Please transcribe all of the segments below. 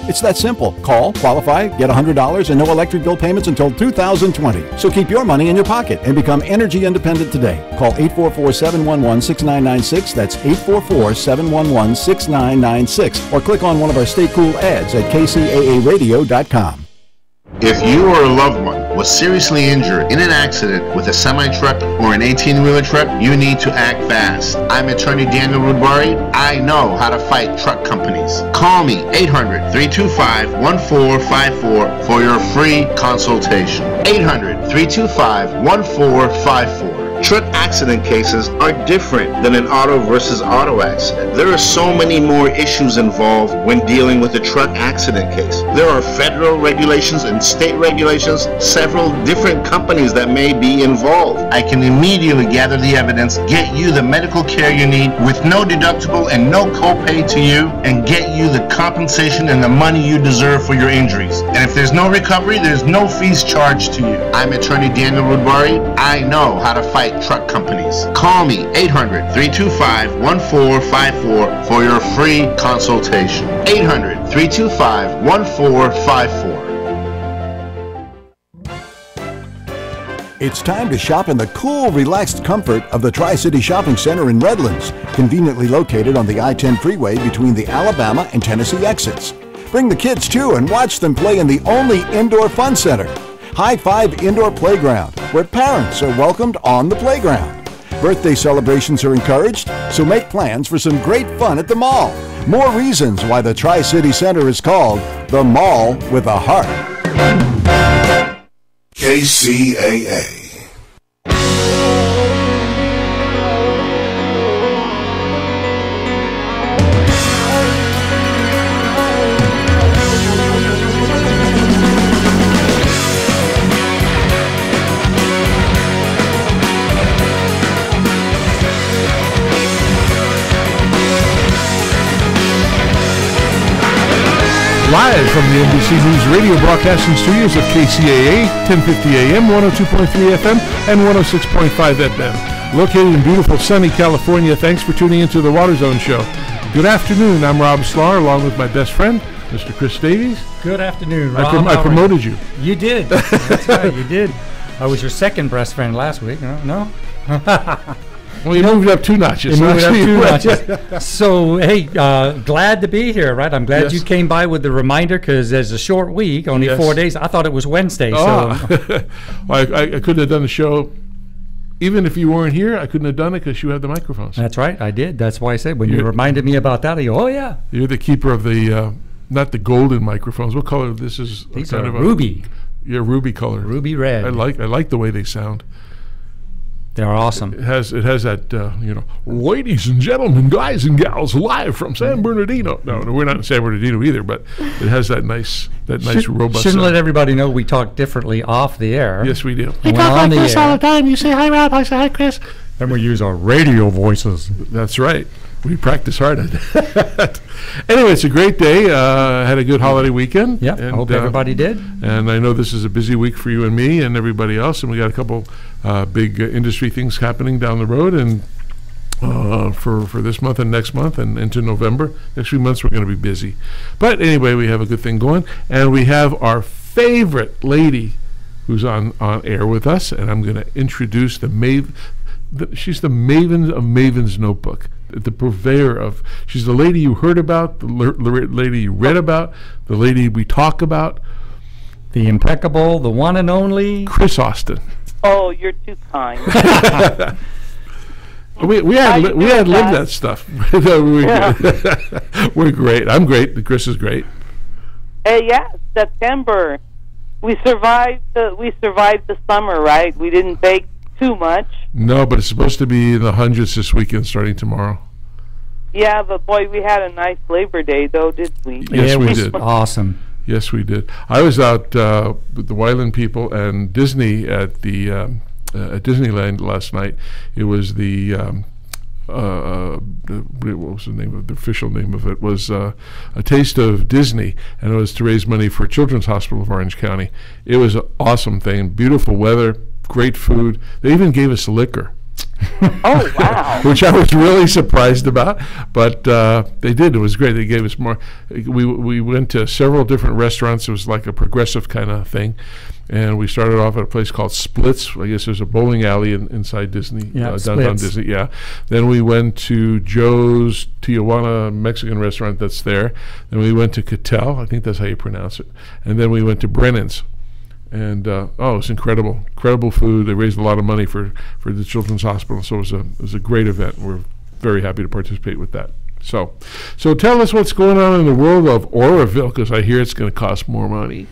It's that simple. Call, qualify, get $100 and no electric bill payments until 2020. So keep your money in your pocket and become energy independent today. Call 844-711-6996. That's 844-711-6996. Or click on one of our Stay Cool ads at KCAAradio.com. If you or a loved one was seriously injured in an accident with a semi-truck or an 18-wheeler truck, you need to act fast. I'm attorney Daniel Rudbari. I know how to fight truck companies. Call me 800-325-1454 for your free consultation. 800-325-1454. Truck accident cases are different than an auto versus auto accident. There are so many more issues involved when dealing with a truck accident case. There are federal regulations and state regulations, several different companies that may be involved. I can immediately gather the evidence, get you the medical care you need with no deductible and no copay to you, and get you the compensation and the money you deserve for your injuries. And if there's no recovery, there's no fees charged to you. I'm attorney Daniel Rudbari. I know how to fight truck companies. Call me 800-325-1454 for your free consultation. 800-325-1454. It's time to shop in the cool, relaxed comfort of the Tri-City Shopping Center in Redlands, conveniently located on the I-10 freeway between the Alabama and Tennessee exits. Bring the kids too and watch them play in the only indoor fun center, High Five Indoor Playground, where parents are welcomed on the playground. Birthday celebrations are encouraged, so make plans for some great fun at the mall. More reasons why the Tri-City Center is called the Mall with a Heart. KCAA. Live from the NBC News Radio broadcasting studios of KCAA, 1050 AM, 102.3 FM, and 106.5 FM. Located in beautiful sunny California, thanks for tuning into the Water Zone Show. Good afternoon, I'm Rob Sklar, along with my best friend, Mr. Chris Davies. Good afternoon, Rob. I promoted you. You did. That's right, you did. I was your second best friend last week, no? Well, you moved up 2 notches. So, hey, glad to be here, right? I'm glad you came by with the reminder because there's a short week, only 4 days. I thought it was Wednesday. Oh. So. Well, I couldn't have done the show. Even if you weren't here, I couldn't have done it because you had the microphones. That's right, I did. That's why I said when you reminded me about that, I go, oh, yeah. You're the keeper of the, not the golden microphones. What color this is? These are ruby. Yeah, ruby color. Ruby red. I like the way they sound. They're awesome. It has that, ladies and gentlemen, guys and gals, live from San Bernardino. No, we're not in San Bernardino either, but it has that nice robust Shouldn't sound. let everybody know we talk differently off the air. Yes, we do. We talk like this all the time. You say hi, Rob. I say hi, Chris. Then we use our radio voices. That's right. We practice hard at that. Anyway, it's a great day. Had a good holiday weekend. Yeah, I hope everybody did. And I know this is a busy week for you and me and everybody else. And we got a couple big industry things happening down the road. And for this month and next month and into November. Next few months we're going to be busy. But anyway, we have a good thing going. And we have our favorite lady who's on air with us. And I'm going to introduce she's the maven of Maven's Notebook. The purveyor of, she's the lady you heard about, the lady you read about, the lady we talk about. The impeccable, the one and only Chris Austin. Oh, you're too kind. we had lived that stuff. We're great. I'm great. Chris is great. September. We survived the summer, right? We didn't bake too much. No, but it's supposed to be in the hundreds this weekend, starting tomorrow. Yeah, but boy, we had a nice Labor Day, though, did we? Yes, we did. Awesome. Yes, we did. I was out with the Wyland people and Disney at the at Disneyland last night. It was the what was the name of the official name of it? Was A Taste of Disney, and it was to raise money for Children's Hospital of Orange County. It was an awesome thing. Beautiful weather, great food. They even gave us liquor. Oh, wow. Which I was really surprised about, but they did. It was great. They gave us more. We went to several different restaurants. It was like a progressive kind of thing. And we started off at a place called Splits. I guess there's a bowling alley inside Disney, downtown Disney. Yeah. Then we went to Joe's Tijuana Mexican restaurant that's there. Then we went to Cattell. I think that's how you pronounce it. And then we went to Brennan's. And it was incredible food. They raised a lot of money for the Children's Hospital, so it was a great event. We're very happy to participate with that. So tell us what's going on in the world of Oroville, because I hear it's going to cost more money.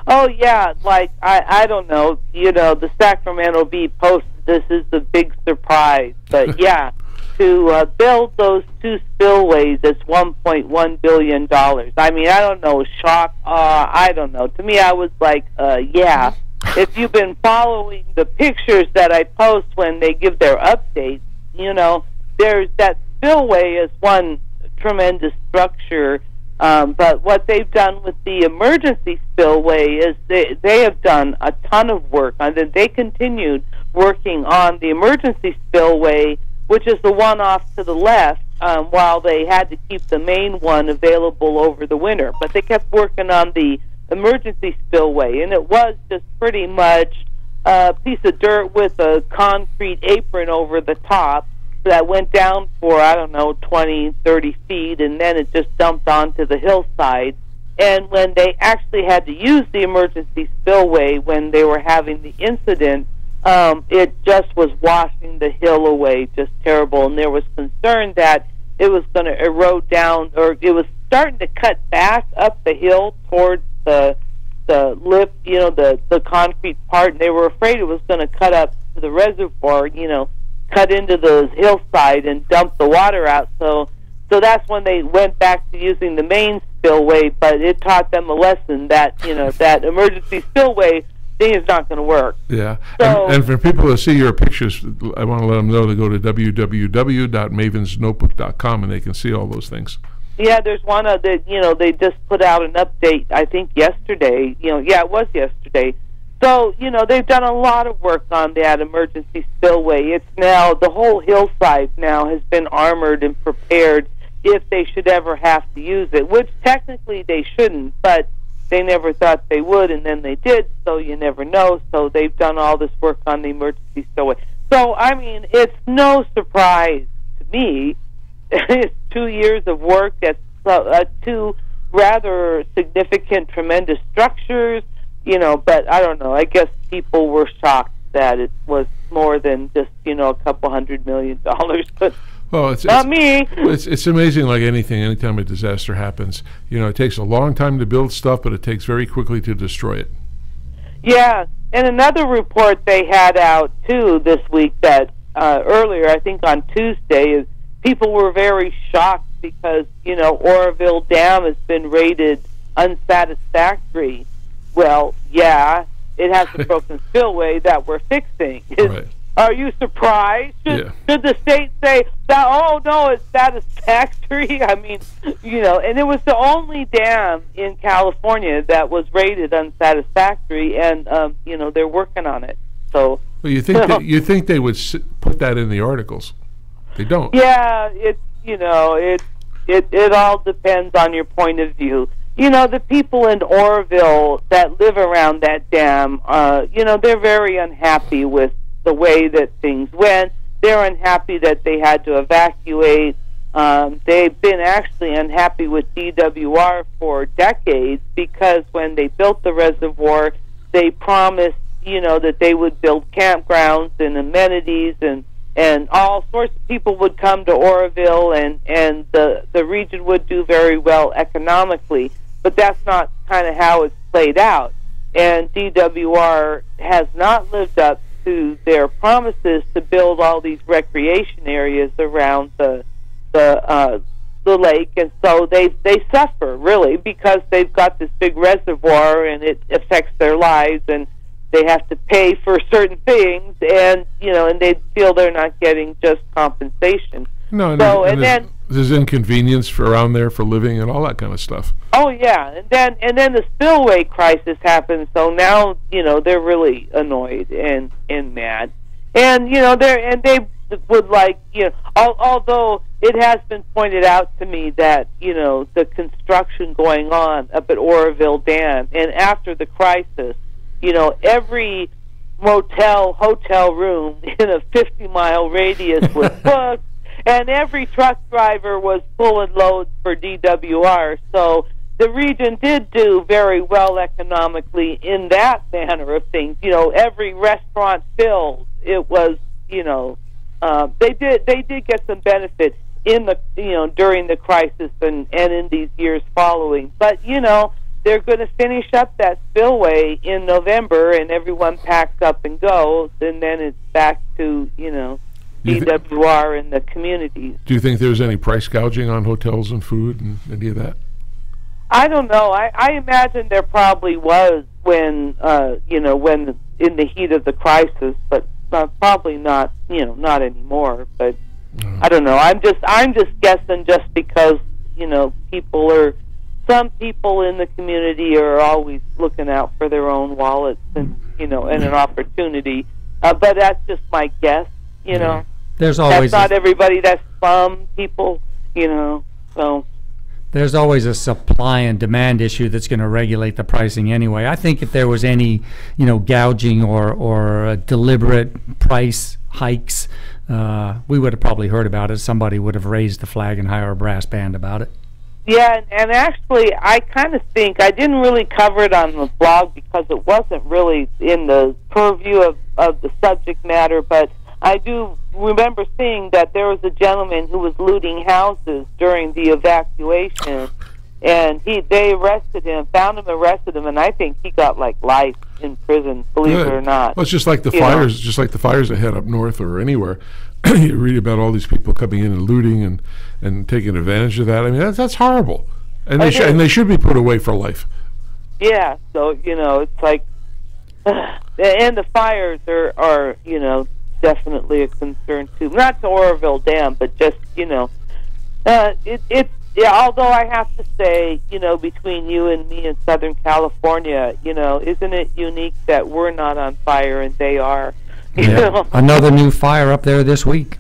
Oh, yeah, like, I don't know, the Sacramento Bee posted this is the big surprise, but yeah, to build those two spillways, it's $1.1 billion. I mean, I don't know, shock, I don't know. To me, I was like, yeah. If you've been following the pictures that I post when they give their updates, there's that spillway is one tremendous structure. But what they've done with the emergency spillway is they have done a ton of work. They continued working on the emergency spillway, which is the one off to the left, while they had to keep the main one available over the winter. But they kept working on the emergency spillway, and it was just pretty much a piece of dirt with a concrete apron over the top that went down for, 20, 30 feet, and then it just dumped onto the hillside. And when they actually had to use the emergency spillway when they were having the incident, it just was washing the hill away, just terrible. And there was concern that it was going to erode down, or it was starting to cut back up the hill towards the lip, the concrete part, and they were afraid it was going to cut up to the reservoir, cut into the hillside and dump the water out. So that's when they went back to using the main spillway, but it taught them a lesson that, that emergency spillway thing is not going to work. Yeah. So, and for people to see your pictures, I want to let them know to go to www.mavensnotebook.com and they can see all those things. Yeah, there's one that, they just put out an update, I think yesterday. It was yesterday. So, they've done a lot of work on that emergency spillway. It's now, the whole hillside now has been armored and prepared if they should ever have to use it, which technically they shouldn't, but they never thought they would, and then they did, so you never know. So they've done all this work on the emergency spillway. So, I mean, it's no surprise to me. It's 2 years of work. That's two rather significant, tremendous structures. But I don't know. I guess people were shocked that it was more than just, a couple $100 million. But it's not me. It's amazing, like anything, anytime a disaster happens. It takes a long time to build stuff, but it takes very quickly to destroy it. Yeah. And another report they had out, too, this week that earlier, I think on Tuesday, is people were very shocked because, Oroville Dam has been rated unsatisfactory. Well, yeah, it has a broken spillway that we're fixing. Right. Are you surprised? Should the state say that, oh, no, it's satisfactory? I mean, and it was the only dam in California that was rated unsatisfactory, and, they're working on it. So, well, you think they would put that in the articles. They don't. Yeah, it all depends on your point of view. The people in Oroville that live around that dam, they're very unhappy with the way that things went. They're unhappy that they had to evacuate. They've been actually unhappy with DWR for decades because when they built the reservoir, they promised, that they would build campgrounds and amenities and all sorts of people would come to Oroville and the region would do very well economically. But that's not kind of how it's played out. And DWR has not lived up to their promises to build all these recreation areas around the lake, and so they suffer really because they've got this big reservoir and it affects their lives, and they have to pay for certain things, and and they feel they're not getting just compensation. No, then there's inconvenience around there for living and all that kind of stuff. Oh yeah, and then the spillway crisis happened. So now they're really annoyed and mad, And they would although it has been pointed out to me that the construction going on up at Oroville Dam, and after the crisis, every hotel room in a 50-mile radius was booked, and every truck driver was pulling loads for DWR. So the region did do very well economically in that manner of things. Every restaurant filled. It was, they did get some benefit in the during the crisis and in these years following. But they're going to finish up that spillway in November, and everyone packs up and goes, and then it's back to DWR and the communities. Do you think there's any price gouging on hotels and food and any of that? I don't know. I imagine there probably was when when in the heat of the crisis, but probably not. Not anymore. But I don't know. I'm just guessing, just because some people in the community are always looking out for their own wallets and and an opportunity. But that's just my guess. There's always that's not everybody. That's some people. So. There's always a supply and demand issue that's going to regulate the pricing anyway. I think if there was any, gouging or deliberate price hikes, we would have probably heard about it. Somebody would have raised the flag and hired a brass band about it. Yeah, and actually, I kind of think I didn't really cover it on the blog because it wasn't really in the purview of the subject matter, but I do remember seeing that there was a gentleman who was looting houses during the evacuation, and they arrested him, arrested him, and I think he got life in prison, believe it or not. Well, it's just like the fires, that head up north or anywhere. You read about all these people coming in and looting and taking advantage of that. I mean, that's horrible, and they should be put away for life. Yeah, so it's like, and the fires are definitely a concern too. Not to Oroville Dam, but just although I have to say, between you and me in Southern California, isn't it unique that we're not on fire and they are? Another new fire up there this week.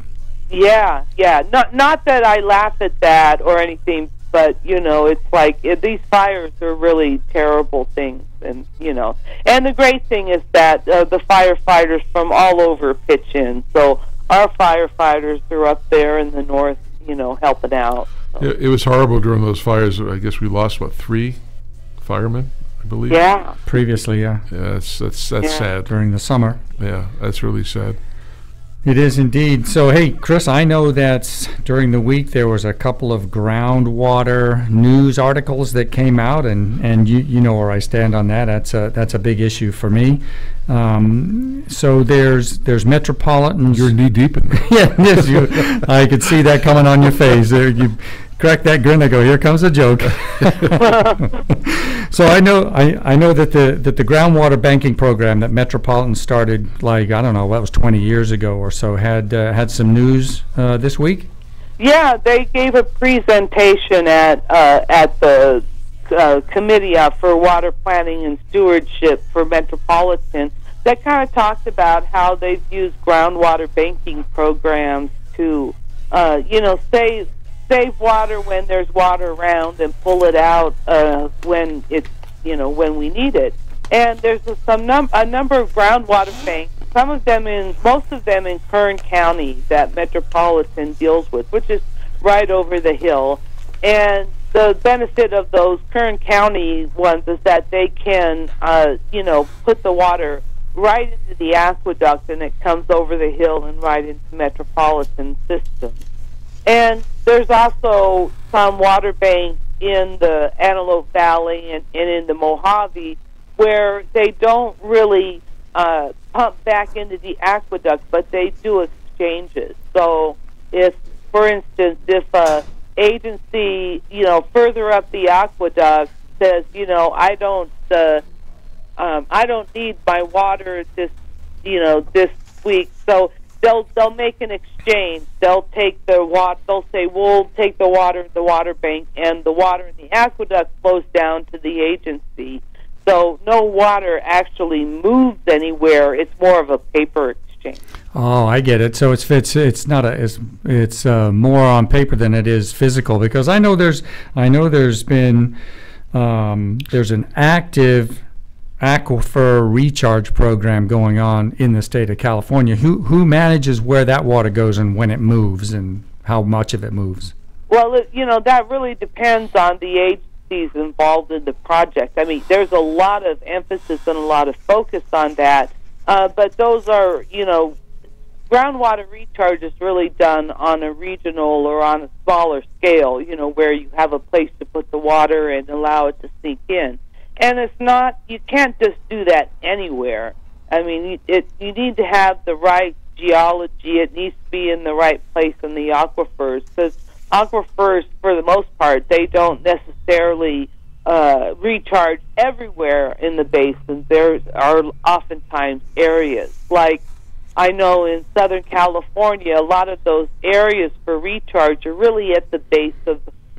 Yeah. Not that I laugh at that or anything, but it's like these fires are really terrible things, and and the great thing is that the firefighters from all over pitch in. So our firefighters are up there in the north, helping out. So. It was horrible during those fires. I guess we lost 3 firemen, I believe. Yeah. Previously, yeah. Yeah, that's sad. During the summer. Yeah, that's really sad. It is indeed. So, hey, Chris, I know that during the week there was a couple of groundwater news articles that came out, and you know where I stand on that. That's a big issue for me. So there's Metropolitan. You're knee deep in that. Yeah, yes, I could see that coming on your face. There, you crack that grin. I go, here comes a joke. So I know that the groundwater banking program that Metropolitan started, I don't know, that was 20 years ago or so, had some news this week. Yeah, they gave a presentation at the Committee for Water Planning and Stewardship for Metropolitan that kind of talked about how they've used groundwater banking programs to, save water when there's water around and pull it out when it's when we need it. And there's a number of groundwater banks. Most of them in Kern County that Metropolitan deals with, which is right over the hill. And the benefit of those Kern County ones is that they can, put the water right into the aqueduct, and it comes over the hill and right into Metropolitan system. And there's also some water banks in the Antelope Valley and in the Mojave where they don't really pump back into the aqueduct, but they do exchanges. So if, for instance, if a agency, further up the aqueduct says, I don't need my water this week, so they'll make an exchange. They'll take the water. They'll say, we'll take the water in the water bank, and the water in the aqueduct flows down to the agency. So no water actually moves anywhere. It's more of a paper exchange. Oh, I get it. So it's not it's more on paper than it is physical, because I know there's been there's an active aquifer recharge program going on in the state of California. Who manages where that water goes and when it moves and how much of it moves? Well, that really depends on the agencies involved in the project. I mean, there's a lot of emphasis and a lot of focus on that, but those are, groundwater recharge is really done on a regional or on a smaller scale, where you have a place to put the water and allow it to sink in. And it's not, you can't just do that anywhere. I mean, you need to have the right geology. It needs to be in the right place in the aquifers, because aquifers, for the most part, they don't necessarily recharge everywhere in the basin. There are oftentimes areas, like I know in Southern California, a lot of those areas for recharge are really at the base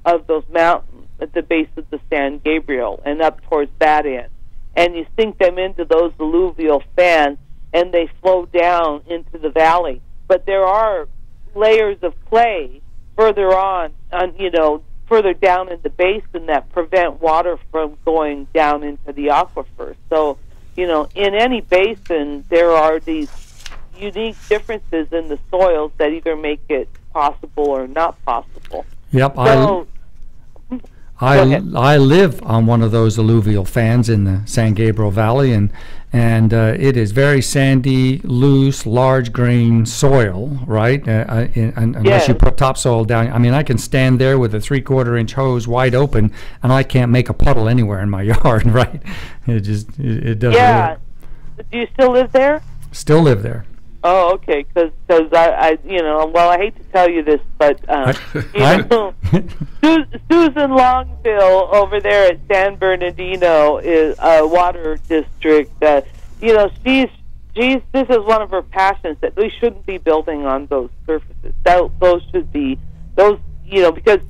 of those mountains, at the base of the San Gabriel and up towards that end. And you sink them into those alluvial fans, and they flow down into the valley. But there are layers of clay further on, further down in the basin that prevent water from going down into the aquifer. So, in any basin, there are these unique differences in the soils that either make it possible or not possible. Yep, So, I live on one of those alluvial fans in the San Gabriel Valley, and it is very sandy, loose, large grain soil, right? Unless you put topsoil down. I mean, I can stand there with a 3/4 inch hose wide open, and I can't make a puddle anywhere in my yard, right? It doesn't work. Do you still live there? Still live there. Oh, okay. Because I hate to tell you this, but Susan Longville over there at San Bernardino is a water district. This is one of her passions, that we shouldn't be building on those surfaces. Those should be because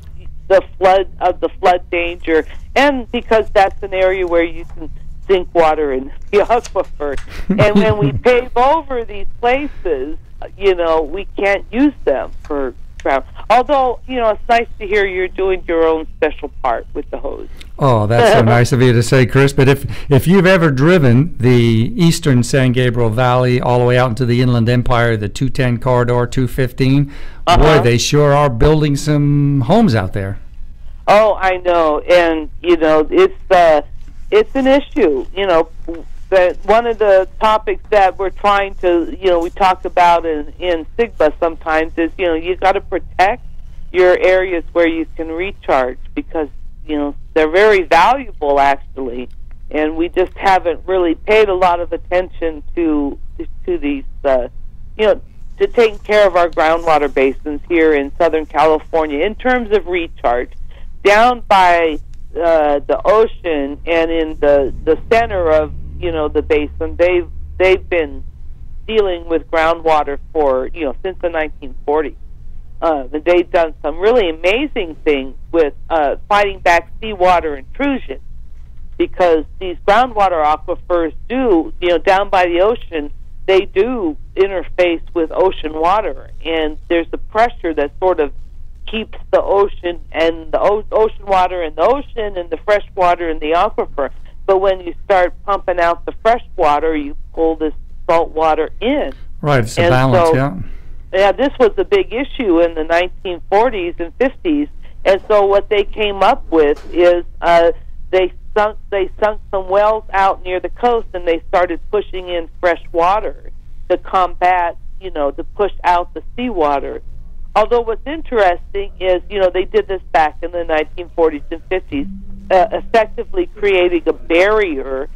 the flood danger, and because that's an area where you can sink water in the aquifer. And when we pave over these places, we can't use them for ground. Although, it's nice to hear you're doing your own special part with the hose. Oh, that's so nice of you to say, Chris. But if you've ever driven the eastern San Gabriel Valley all the way out into the Inland Empire, the 210 corridor, 215, boy, they sure are building some homes out there. Oh, I know. And, it's an issue, that one of the topics that we're trying to, we talk about in SIGBA sometimes is, you got to protect your areas where you can recharge, because, they're very valuable, actually, and we just haven't really paid a lot of attention to these, to taking care of our groundwater basins here in Southern California in terms of recharge. Down by the ocean and in the center of the basin, they've been dealing with groundwater for since the 1940s. They've done some really amazing things with fighting back seawater intrusion, because these groundwater aquifers do down by the ocean, they do interface with ocean water, and there's a pressure that sort of keeps the ocean and the ocean water in the ocean and the fresh water in the aquifer. But when you start pumping out the fresh water, you pull this salt water in. Right, it's a balance, Yeah, this was a big issue in the 1940s and 50s. And so what they came up with is they sunk some wells out near the coast, and they started pushing in fresh water to combat, to push out the seawater. Although what's interesting is, they did this back in the 1940s and 50s, effectively creating a barrier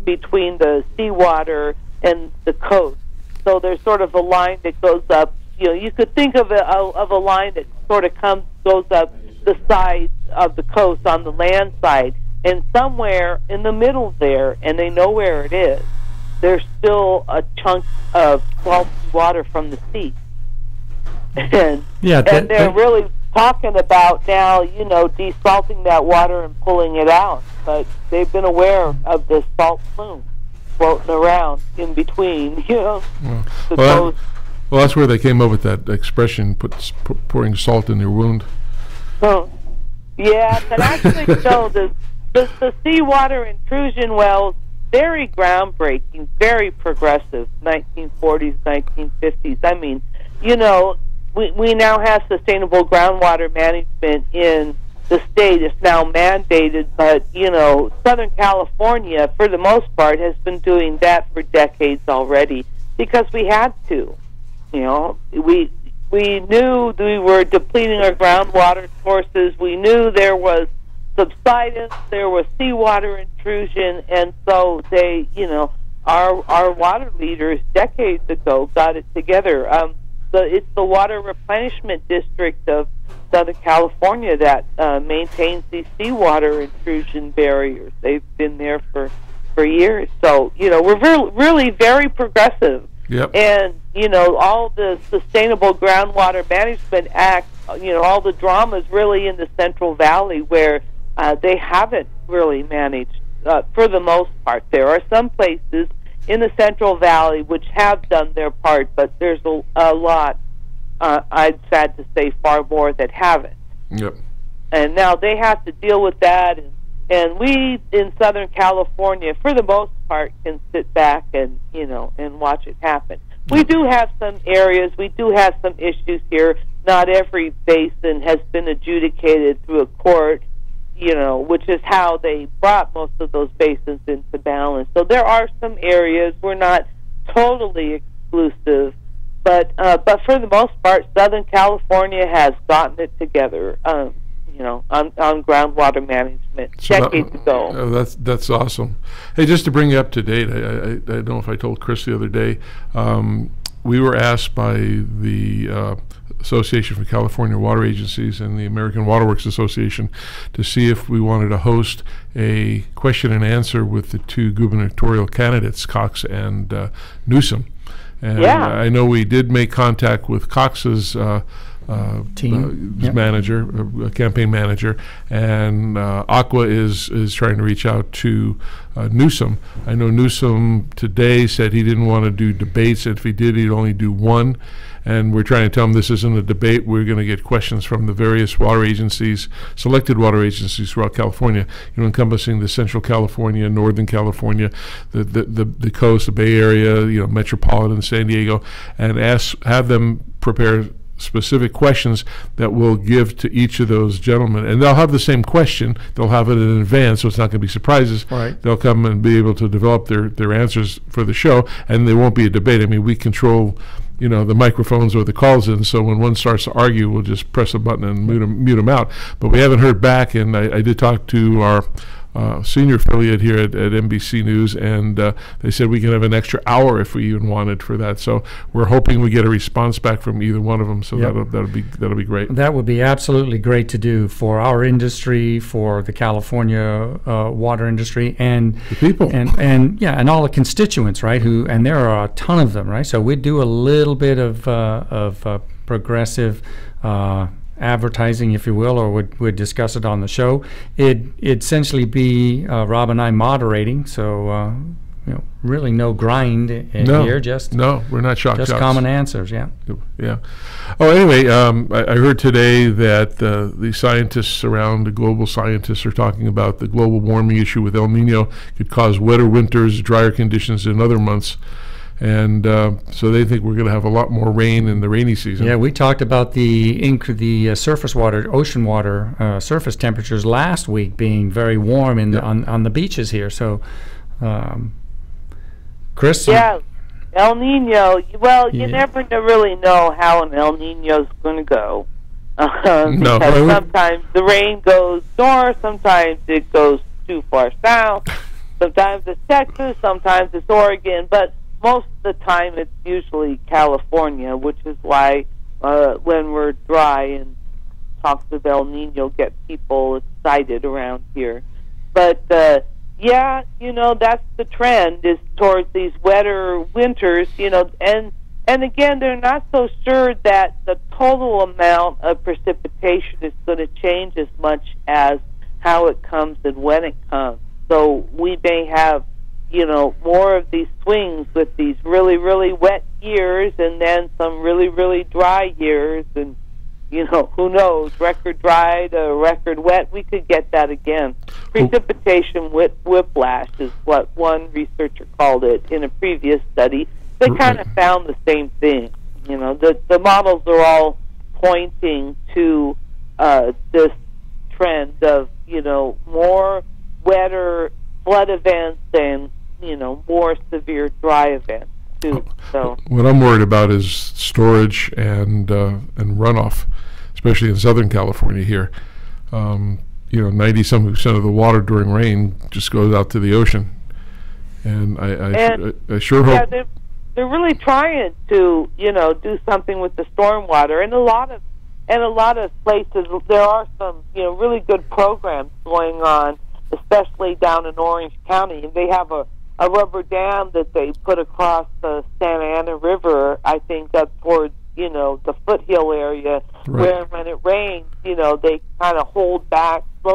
between the seawater and the coast. So there's sort of a line that goes up. You could think of a line that sort of goes up the sides of the coast on the land side, and somewhere in the middle there, and they know where it is, there's still a chunk of salty water from the sea. And they're really talking about now, desalting that water and pulling it out. But they've been aware of this salt plume. floating around in between, you know. Well, that's where they came up with that expression, pouring salt in your wound. Oh, yeah, but actually, no, the seawater intrusion wells, very groundbreaking, very progressive, 1940s, 1950s. I mean, you know, we now have sustainable groundwater management in the state. It's now mandated, but, you know, Southern California, for the most part, has been doing that for decades already because we had to. You know, we knew we were depleting our groundwater sources. We knew there was subsidence, there was seawater intrusion, and so they, you know, our water leaders decades ago got it together. It's the Water Replenishment District of Southern California that maintains these seawater intrusion barriers. They've been there for years. So, you know, we're really very progressive. Yep. And, you know, all the Sustainable Groundwater Management Act, you know, all the drama is really in the Central Valley where they haven't really managed, for the most part. There are some places in the Central Valley which have done their part, but there's a lot, I'm sad to say, far more that haven't. Yep. And now they have to deal with that, and we in Southern California, for the most part, can sit back and, you know, and watch it happen. We do have some areas, we do have some issues here. Not every basin has been adjudicated through a court, you know, which is how they brought most of those basins into balance. So there are some areas, we're not totally exclusive, but for the most part, Southern California has gotten it together, you know, on groundwater management decades ago. That's awesome. Hey, just to bring you up to date, I don't know if I told Chris the other day, we were asked by the Association for California Water Agencies and the American Waterworks Association to see if we wanted to host a question and answer with the two gubernatorial candidates, Cox and Newsom. And I know we did make contact with Cox's team manager, campaign manager, and Aqua is trying to reach out to Newsom. I know Newsom today said he didn't want to do debates, and if he did, he'd only do one. And we're trying to tell him this isn't a debate. We're going to get questions from the various water agencies, selected water agencies throughout California, you know, encompassing the Central California, Northern California, the coast, the Bay Area, you know, metropolitan San Diego, and have them prepare specific questions that we'll give to each of those gentlemen. And they'll have the same question. They'll have it in advance, so it's not going to be surprises. Right. They'll come and be able to develop their answers for the show, and there won't be a debate. I mean, we control, you know, the microphones or the calls in, so when one starts to argue, we'll just press a button and mute them out. But we haven't heard back, and I did talk to our senior affiliate here at NBC News, and they said we can have an extra hour if we even wanted for that. So we're hoping we get a response back from either one of them. So that'll be great. That would be absolutely great to do for our industry, for the California water industry, and the people, and all the constituents, right? And there are a ton of them, right? So we'd do a little bit of progressive advertising, if you will, or would discuss it on the show. It'd essentially be Rob and I moderating, so you know, really no grind here. We're not shots. Just common answers. Yeah. Oh, anyway, I heard today that the scientists around, the global scientists, are talking about the global warming issue with El Nino could cause wetter winters, drier conditions in other months. And so they think we're going to have a lot more rain in the rainy season. Yeah, we talked about the surface water, ocean water, surface temperatures last week being very warm on the beaches here. So, Chris? Yeah, El Nino. Well, you never really know how an El Nino's going to go. Because sometimes the rain goes north, sometimes it goes too far south, sometimes it's Texas, sometimes it's Oregon, but most of the time it's usually California, which is why when we're dry and talks of El Nino get people excited around here. But yeah, you know, that's the trend, is towards these wetter winters, you know, and again, they're not so sure that the total amount of precipitation is going to change as much as how it comes and when it comes. So we may have more of these swings with these really, really wet years and then some really, really dry years. And, who knows, record dry to record wet, we could get that again. Precipitation whiplash is what one researcher called it in a previous study. They kind of found the same thing. The models are all pointing to this trend of, more wetter flood events and, more severe dry events too. So what I'm worried about is storage and runoff, especially in Southern California here. 90-some% of the water during rain just goes out to the ocean, and I sure hope. Yeah, they're really trying to do something with the stormwater, and a lot of places there are some really good programs going on, especially down in Orange County, and they have a rubber dam that they put across the Santa Ana River, I think up towards the foothill area, where when it rains, they kind of slow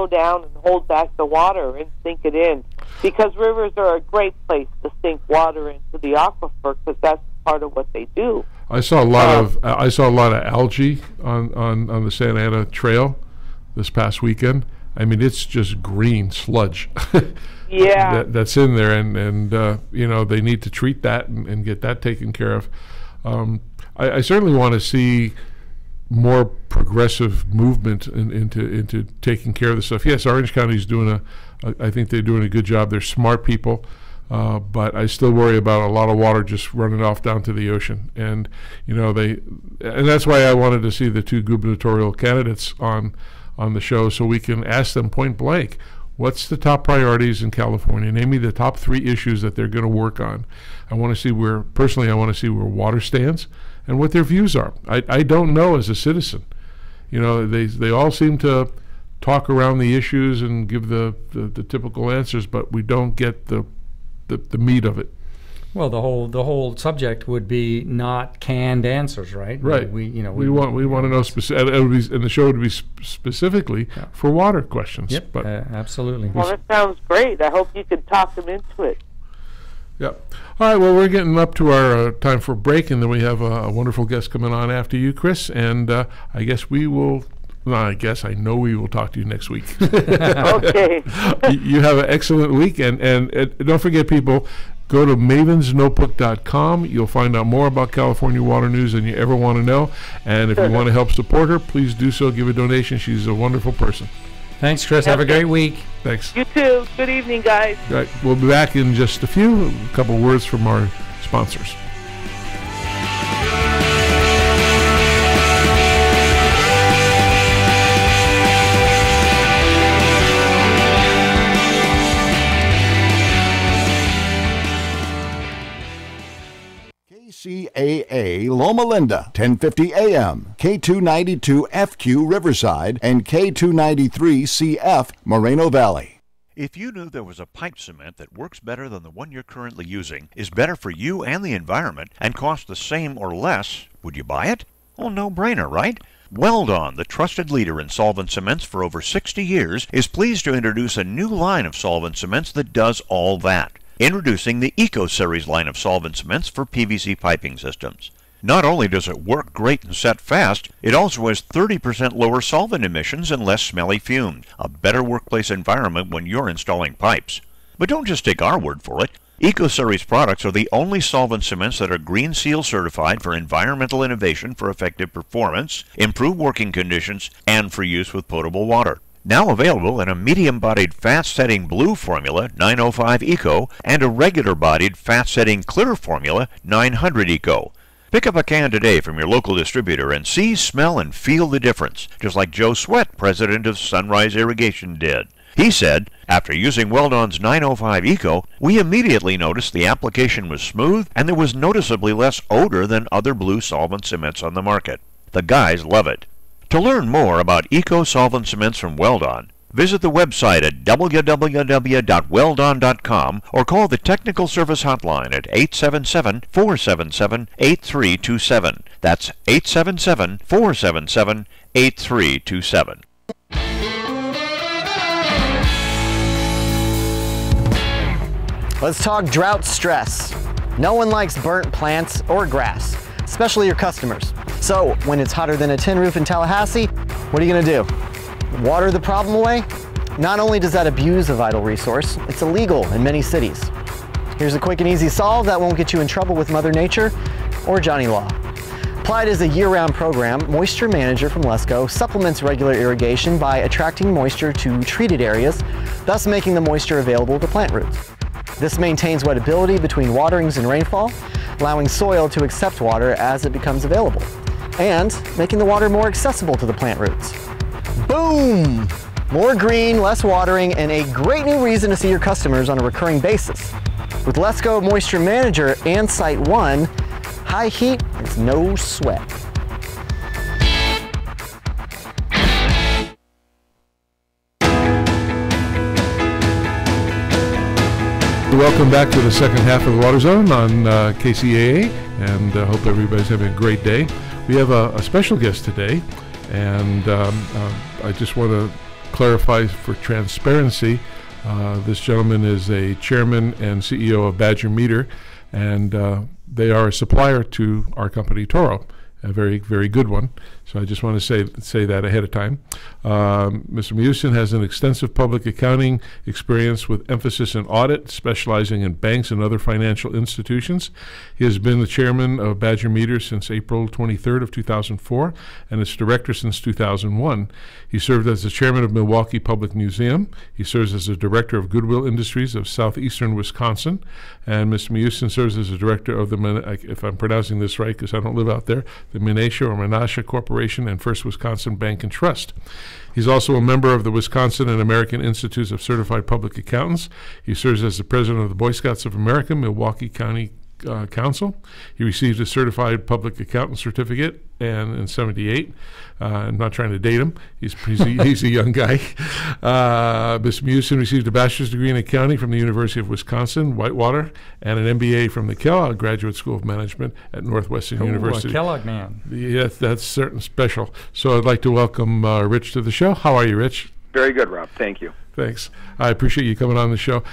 down and hold back the water and sink it in, because rivers are a great place to sink water into the aquifer, because that's part of what they do. I saw a lot of algae on the Santa Ana Trail this past weekend. I mean, it's just green sludge. Yeah, that's in there, and they need to treat that and get that taken care of. I certainly want to see more progressive movement into taking care of this stuff. Yes, Orange County's I think they're doing a good job. They're smart people, but I still worry about a lot of water just running off down to the ocean. And and that's why I wanted to see the two gubernatorial candidates on the show, so we can ask them point blank, what's the top priorities in California? Name me the top 3 issues that they're going to work on. I want to see where water stands and what their views are. I don't know as a citizen. They all seem to talk around the issues and give the typical answers, but we don't get the meat of it. Well, the whole subject would be not canned answers, right? Right. We want to know specific, and the show would be specifically for water questions. Yep. But absolutely. Well, that sounds great. I hope you can talk them into it. Yeah. All right. Well, we're getting up to our time for a break, and then we have a wonderful guest coming on after you, Chris. And I guess we will. Well, I know we will talk to you next week. Okay. You have an excellent week, and don't forget, people. Go to mavensnotebook.com. You'll find out more about California water news than you ever want to know. And if you want to help support her, please do so. Give a donation. She's a wonderful person. Thanks, Chris. Have a great week. Thanks. You too. Good evening, guys. All right. We'll be back in just a couple words from our sponsors. KCAA Loma Linda, 1050 AM, K292FQ Riverside, and K293CF Moreno Valley. If you knew there was a pipe cement that works better than the one you're currently using, is better for you and the environment, and costs the same or less, would you buy it? Well, no-brainer, right? Weldon, the trusted leader in solvent cements for over 60 years, is pleased to introduce a new line of solvent cements that does all that. Introducing the Eco Series line of solvent cements for PVC piping systems. Not only does it work great and set fast, it also has 30% lower solvent emissions and less smelly fumes, a better workplace environment when you're installing pipes. But don't just take our word for it. Eco Series products are the only solvent cements that are Green Seal certified for environmental innovation for effective performance, improved working conditions, and for use with potable water. Now available in a medium-bodied fat-setting blue formula, 905 Eco, and a regular-bodied fat-setting clear formula, 900 Eco. Pick up a can today from your local distributor and see, smell, and feel the difference, just like Joe Sweat, president of Sunrise Irrigation, did. He said, after using Weldon's 905 Eco, we immediately noticed the application was smooth and there was noticeably less odor than other blue solvent cements on the market. The guys love it. To learn more about Eco Solvent Cements from Weldon, visit the website at www.weldon.com or call the Technical Service Hotline at 877-477-8327. That's 877-477-8327. Let's talk drought stress. No one likes burnt plants or grass, especially your customers. So when it's hotter than a tin roof in Tallahassee, what are you gonna do? Water the problem away? Not only does that abuse a vital resource, it's illegal in many cities. Here's a quick and easy solve that won't get you in trouble with Mother Nature or Johnny Law. Applied as a year-round program, Moisture Manager from Lesco supplements regular irrigation by attracting moisture to treated areas, thus making the moisture available to plant roots. This maintains wettability between waterings and rainfall, allowing soil to accept water as it becomes available, and making the water more accessible to the plant roots. Boom! More green, less watering, and a great new reason to see your customers on a recurring basis. With Lesco Moisture Manager and Site 1, high heat is no sweat. Welcome back to the second half of the Water Zone on KCAA, and hope everybody's having a great day. We have a special guest today, and I just want to clarify for transparency, this gentleman is a chairman and CEO of Badger Meter, and they are a supplier to our company, Toro, a very, very good one. So I just want to say that ahead of time. Mr. Mewson has an extensive public accounting experience with emphasis in audit, specializing in banks and other financial institutions. He has been the chairman of Badger Meter since April 23rd of 2004 and its director since 2001. He served as the chairman of Milwaukee Public Museum. He serves as the director of Goodwill Industries of southeastern Wisconsin. And Mr. Mewson serves as the director of the, if I'm pronouncing this right because I don't live out there, the Menasha Corporation and First Wisconsin Bank and Trust. He's also a member of the Wisconsin and American Institutes of Certified Public Accountants. He serves as the president of the Boy Scouts of America, Milwaukee County Council. He received a certified public accountant certificate and in '78. I'm not trying to date him. He's a young guy. Mr. Mewson received a bachelor's degree in accounting from the University of Wisconsin, Whitewater, and an MBA from the Kellogg Graduate School of Management at Northwestern University. A Kellogg man. Yes, that's certain special. So I'd like to welcome Rich to the show. How are you, Rich? Very good, Rob. Thank you. Thanks. I appreciate you coming on the show.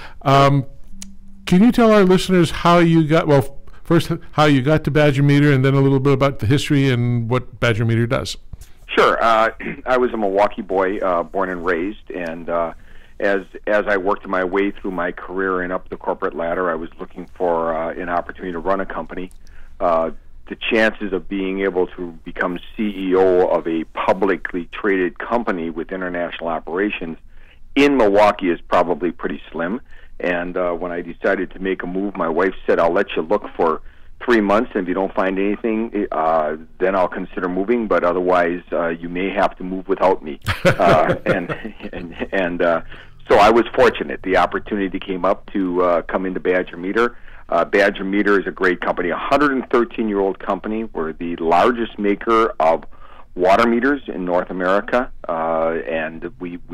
Can you tell our listeners how you got, well, first, how you got to Badger Meter, and then a little bit about the history and what Badger Meter does? Sure. I was a Milwaukee boy, born and raised, and as I worked my way through my career and up the corporate ladder, I was looking for an opportunity to run a company. The chances of being able to become CEO of a publicly traded company with international operations in Milwaukee is probably pretty slim. And when I decided to make a move, my wife said, "I'll let you look for 3 months, and if you don't find anything, then I'll consider moving. But otherwise, you may have to move without me." So I was fortunate. The opportunity came up to come into Badger Meter. Badger Meter is a great company, a 113-year-old company. We're the largest maker of water meters in North America, and we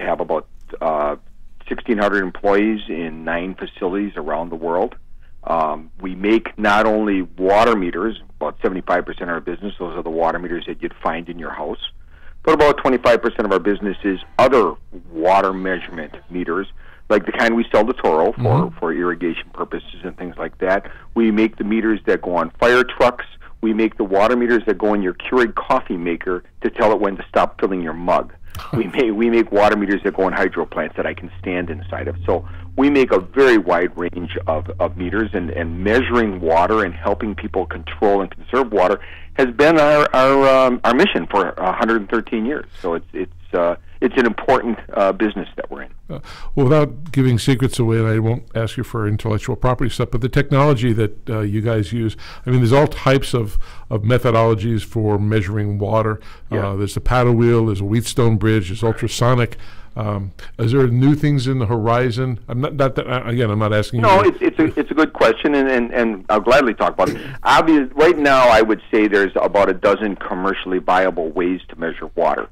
have about 1,600 employees in 9 facilities around the world. We make not only water meters, about 75% of our business, those are the water meters that you'd find in your house, but about 25% of our business is other water measurement meters, like the kind we sell to Toro for irrigation purposes and things like that. We make the meters that go on fire trucks. We make the water meters that go in your Keurig coffee maker to tell it when to stop filling your mug. We make water meters that go in hydro plants that I can stand inside of. So we make a very wide range of meters, and measuring water and helping people control and conserve water has been our mission for 113 years. So it's an important business that we're in. Well, without giving secrets away, and I won't ask you for intellectual property stuff, but the technology that you guys use, I mean, there's all types of methodologies for measuring water. Yeah. There's the paddle wheel, there's a Wheatstone bridge, there's ultrasonic. Is there new things in the horizon? I'm not asking you. No, it's a good question, and I'll gladly talk about it. Obviously, right now, I would say there's about a dozen commercially viable ways to measure water.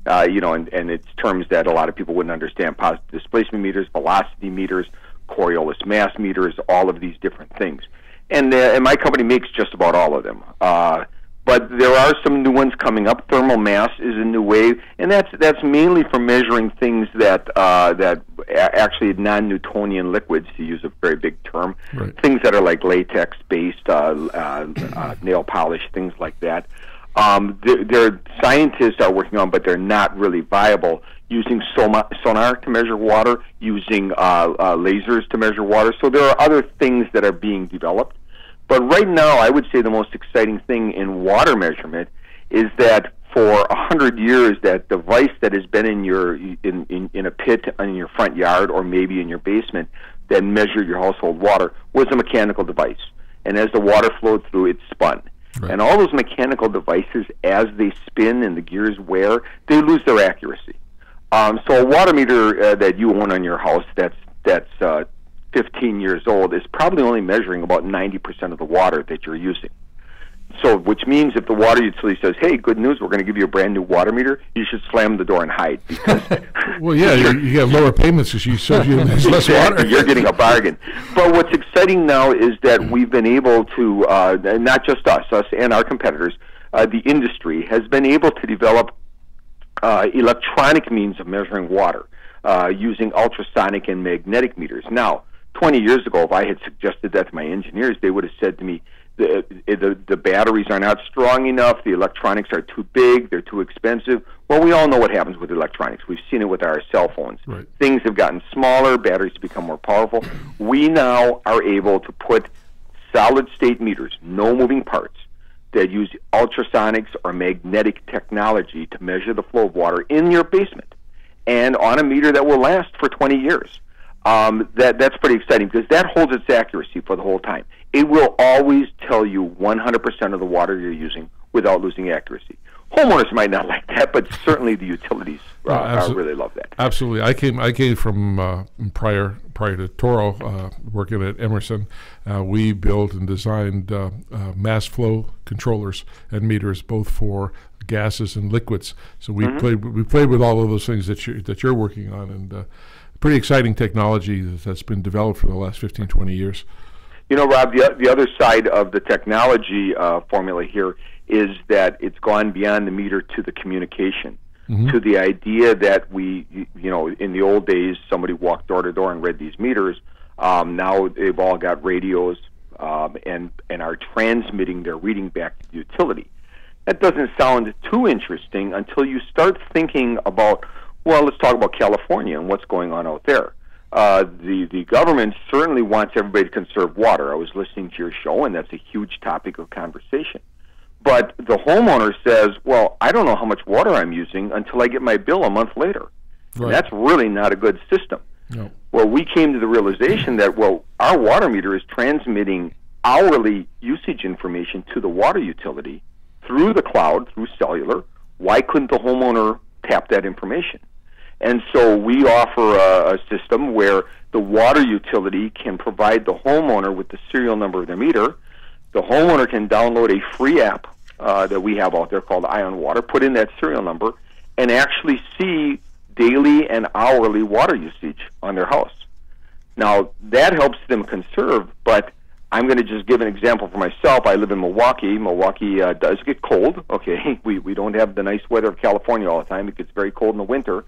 And it's terms that a lot of people wouldn't understand: positive displacement meters, velocity meters, Coriolis mass meters, all of these different things. And my company makes just about all of them. But there are some new ones coming up. Thermal mass is a new wave, and that's mainly for measuring things that actually non-Newtonian liquids, to use a very big term, right. Things that are like latex-based, nail polish, things like that. There scientists are working on, but they're not really viable, using sonar to measure water, using lasers to measure water. So there are other things that are being developed. But right now, I would say the most exciting thing in water measurement is that for 100 years, that device that has been in a pit in your front yard or maybe in your basement that measured your household water was a mechanical device. And as the water flowed through, it spun. Right. And all those mechanical devices, as they spin and the gears wear, they lose their accuracy. So a water meter that you own on your house that's 15 years old is probably only measuring about 90% of the water that you're using. So, which means if the water utility says, "Hey, good news, we're going to give you a brand new water meter," you should slam the door and hide. Because well, yeah, you have lower payments because you use less water. You're getting a bargain. But what's exciting now is that we've been able to, not just us and our competitors, the industry has been able to develop electronic means of measuring water using ultrasonic and magnetic meters. Now, 20 years ago, if I had suggested that to my engineers, they would have said to me, the batteries are not strong enough, the electronics are too big, they're too expensive. Well, we all know what happens with electronics. We've seen it with our cell phones. Right. Things have gotten smaller, batteries become more powerful. We now are able to put solid-state meters, no moving parts, that use ultrasonics or magnetic technology to measure the flow of water in your basement, and on a meter that will last for 20 years. That's pretty exciting because that holds its accuracy for the whole time. It will always tell you 100% of the water you're using without losing accuracy. Homeowners might not like that, but certainly the utilities really love that. Absolutely. I came from prior to Toro, working at Emerson. We built and designed mass flow controllers and meters, both for gases and liquids. So we played with all of those things that you're working on, and pretty exciting technology that's been developed for the last 15, 20 years. You know, Rob, the other side of the technology formula here is that it's gone beyond the meter to the communication, to the idea that in the old days, somebody walked door to door and read these meters. Now they've all got radios and are transmitting their reading back to the utility. That doesn't sound too interesting until you start thinking about, well, let's talk about California and what's going on out there. The government certainly wants everybody to conserve water. I was listening to your show, and that's a huge topic of conversation. But the homeowner says, well, I don't know how much water I'm using until I get my bill a month later. Right. And that's really not a good system. No. Well, we came to the realization that, our water meter is transmitting hourly usage information to the water utility through the cloud, through cellular. Why couldn't the homeowner tap that information? And so we offer a system where the water utility can provide the homeowner with the serial number of their meter. The homeowner can download a free app that we have out there called Ion Water, put in that serial number, and actually see daily and hourly water usage on their house. Now, that helps them conserve, but I'm going to just give an example for myself. I live in Milwaukee. Milwaukee does get cold. Okay, we don't have the nice weather of California all the time. It gets very cold in the winter.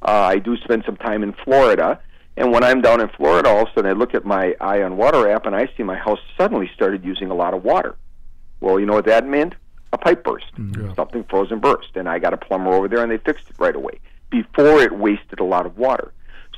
I do spend some time in Florida, and when I'm down in Florida, all of a sudden I look at my Ion Water app, and I see my house suddenly started using a lot of water. Well, you know what that meant? A pipe burst. Yeah. Something frozen burst, and I got a plumber over there, and they fixed it right away before it wasted a lot of water.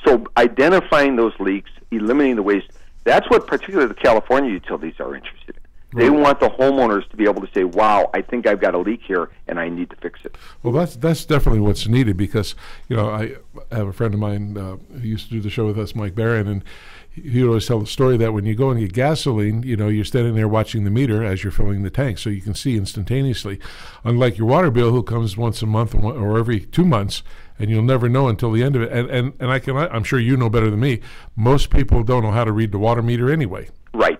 So identifying those leaks, eliminating the waste, that's what particularly the California utilities are interested in. They want the homeowners to be able to say, wow, I think I've got a leak here and I need to fix it. Well, that's definitely what's needed because, I have a friend of mine who used to do the show with us, Mike Barron, and he would always tell the story that when you go and get gasoline, you're standing there watching the meter as you're filling the tank so you can see instantaneously. Unlike your water bill, who comes once a month or every 2 months, and you'll never know until the end of it. And I'm sure you know better than me, most people don't know how to read the water meter anyway. Right.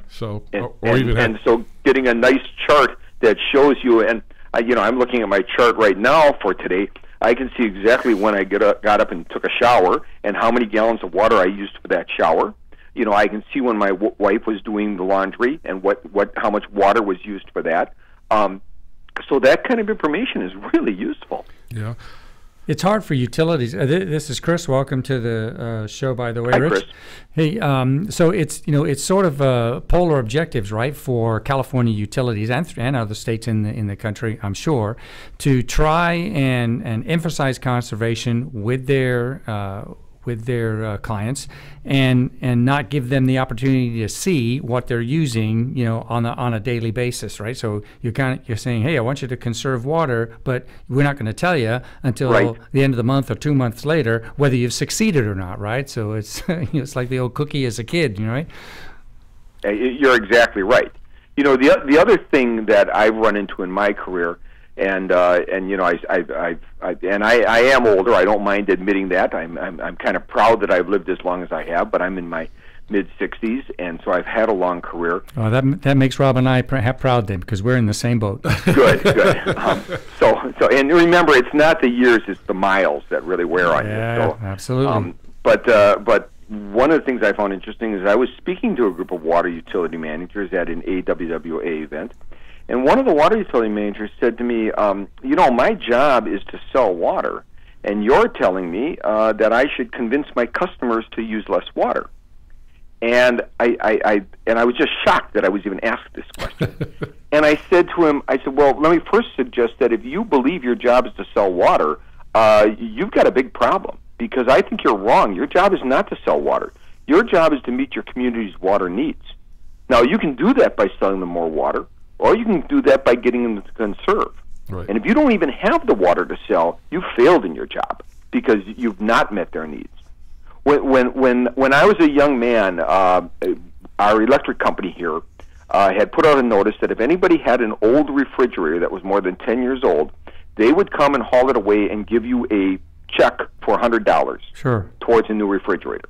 So, so getting a nice chart that shows you, and I'm looking at my chart right now for today. I can see exactly when I got up and took a shower and how many gallons of water I used for that shower. I can see when my wife was doing the laundry and how much water was used for that. So that kind of information is really useful. Yeah. It's hard for utilities. This is Chris. Welcome to the show, by the way, Hi, Rich. Chris. Hey, so it's sort of polar objectives, right, for California utilities and other states in the country, I'm sure, to try and emphasize conservation with their clients and not give them the opportunity to see what they're using, on a daily basis, right? So you're saying, hey, I want you to conserve water, but we're not going to tell you until the end of the month or 2 months later whether you've succeeded or not, right? So it's it's like the old cookie as a kid, right? You're exactly right. The other thing that I've run into in my career, and I am older. I don't mind admitting that. I'm kind of proud that I've lived as long as I have, but I'm in my mid-60s, and so I've had a long career. Oh, that makes Rob and I proud then, because we're in the same boat. Good. So and remember, it's not the years, it's the miles that really wear on you. So, absolutely. But one of the things I found interesting is I was speaking to a group of water utility managers at an AWWA event. And one of the water utility managers said to me, my job is to sell water, and you're telling me that I should convince my customers to use less water. And I was just shocked that I was even asked this question. And I said to him, well, let me first suggest that if you believe your job is to sell water, you've got a big problem, because I think you're wrong. Your job is not to sell water. Your job is to meet your community's water needs. Now, you can do that by selling them more water, or you can do that by getting them to conserve. Right. And if you don't even have the water to sell, you failed in your job because you've not met their needs. When I was a young man, our electric company here had put out a notice that if anybody had an old refrigerator that was more than 10 years old, they would come and haul it away and give you a check for $100 towards a new refrigerator.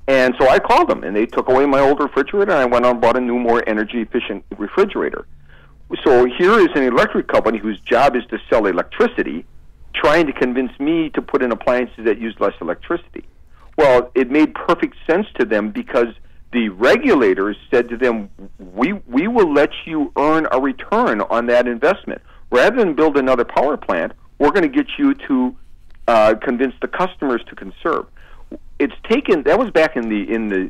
And so I called them, and they took away my old refrigerator, and I went out and bought a new, more energy-efficient refrigerator. So here is an electric company whose job is to sell electricity, trying to convince me to put in appliances that use less electricity. Well, it made perfect sense to them because the regulators said to them, we will let you earn a return on that investment. Rather than build another power plant, we're going to get you to convince the customers to conserve. That was back in the